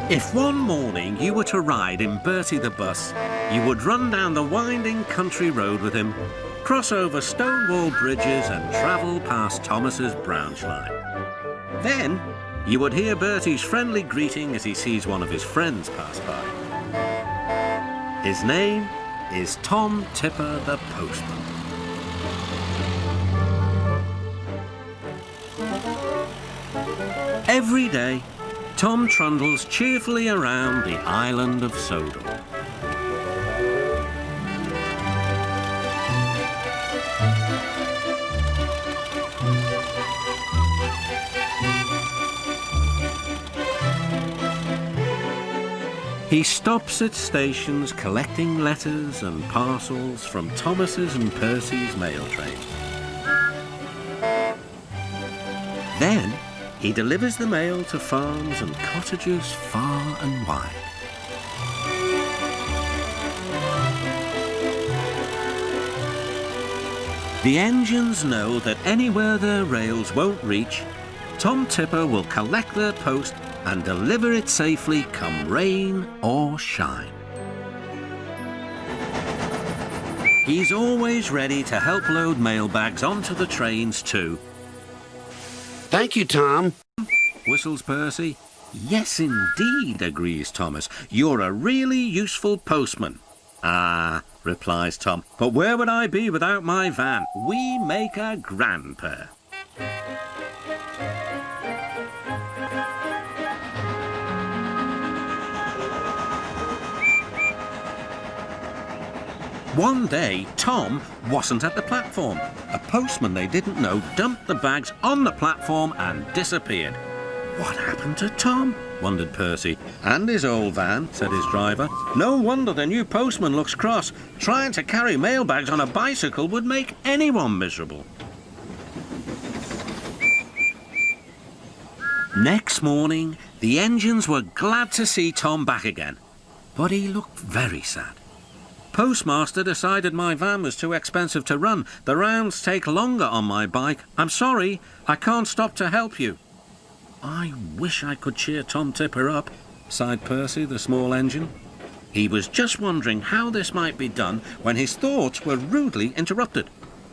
If one morning you were to ride in Bertie the bus, you would run down the winding country road with him, cross over stone wall bridges and travel past Thomas's branch line. Then you would hear Bertie's friendly greeting as he sees one of his friends pass by. His name is Tom Tipper the postman. Every day, Tom trundles cheerfully around the island of Sodor. He stops at stations collecting letters and parcels from Thomas's and Percy's mail trains. Then he delivers the mail to farms and cottages far and wide. The engines know that anywhere their rails won't reach, Tom Tipper will collect their post and deliver it safely come rain or shine. He's always ready to help load mailbags onto the trains too. Thank you, Tom, Whistles Percy. Yes, indeed, agrees Thomas. You're a really useful postman. Ah, replies Tom, but where would I be without my van? We make a grand pair. One day, Tom wasn't at the platform. A postman they didn't know dumped the bags on the platform and disappeared. What happened to Tom? Wondered Percy. And his old van, said his driver. No wonder the new postman looks cross. Trying to carry mailbags on a bicycle would make anyone miserable. Next morning, the engines were glad to see Tom back again. But he looked very sad. Postmaster decided my van was too expensive to run. The rounds take longer on my bike. I'm sorry, I can't stop to help you. I wish I could cheer Tom Tipper up, sighed Percy, the small engine. He was just wondering how this might be done when his thoughts were rudely interrupted.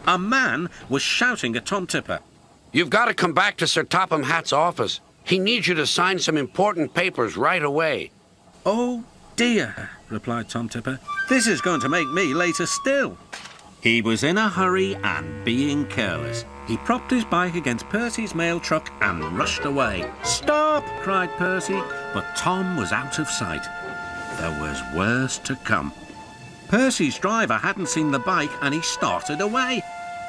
A man was shouting at Tom Tipper. you've got to come back to Sir Topham Hatt's office. He needs you to sign some important papers right away. Oh dear, replied Tom Tipper. This is going to make me later still. He was in a hurry and being careless. He propped his bike against Percy's mail truck and rushed away. Stop, cried Percy, but Tom was out of sight. There was worse to come. Percy's driver hadn't seen the bike and he started away.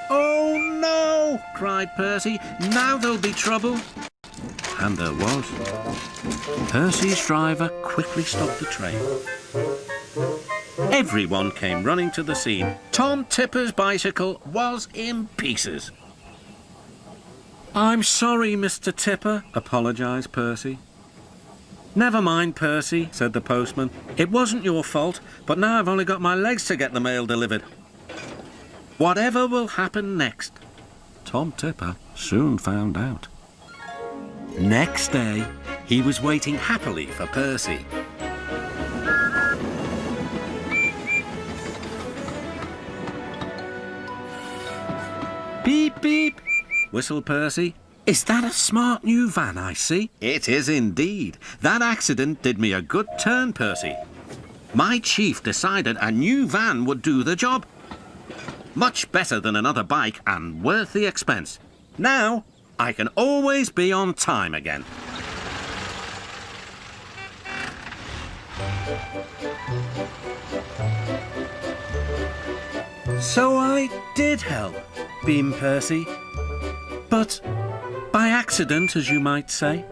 Oh no, cried Percy, now there'll be trouble. And there was. Percy's driver quickly stopped the train. Everyone came running to the scene. Tom Tipper's bicycle was in pieces. I'm sorry, Mr. Tipper, apologised Percy. Never mind, Percy, said the postman. It wasn't your fault, but now I've only got my legs to get the mail delivered. Whatever will happen next, Tom Tipper soon found out. Next day, he was waiting happily for Percy. Beep, beep, whistled Percy. Is that a smart new van I see? It is indeed. That accident did me a good turn, Percy. My chief decided a new van would do the job. Much better than another bike and worth the expense. Now, I can always be on time again. So I did help, beamed Percy. But by accident, as you might say.